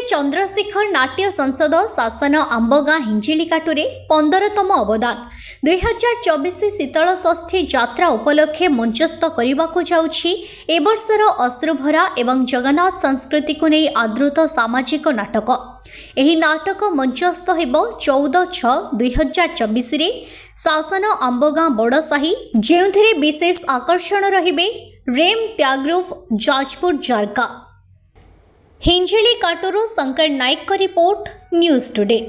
चंद्रशेखर नाट्य संसद शासन आंबगाँ हिंजिलिकाटुरे 15तम अवदान 2024 शीतल षष्ठी यात्रा उपलक्षे मंचस्थ करने जाउछि ए वर्षर अश्रुभरा एवं जगन्नाथ संस्कृति को नहीं आदृत सामाजिक नाटक। एही नाटक मंचस्थ हेबो 14/6/2024 रे शासन आंबगाँ बड़साही, जेउथिरे विशेष आकर्षण रहिबे रेम त्याग्रुव जाजपुर जारका। हिंजिलिकाटुरु शंकर नायक का रिपोर्ट, न्यूज़ टुडे।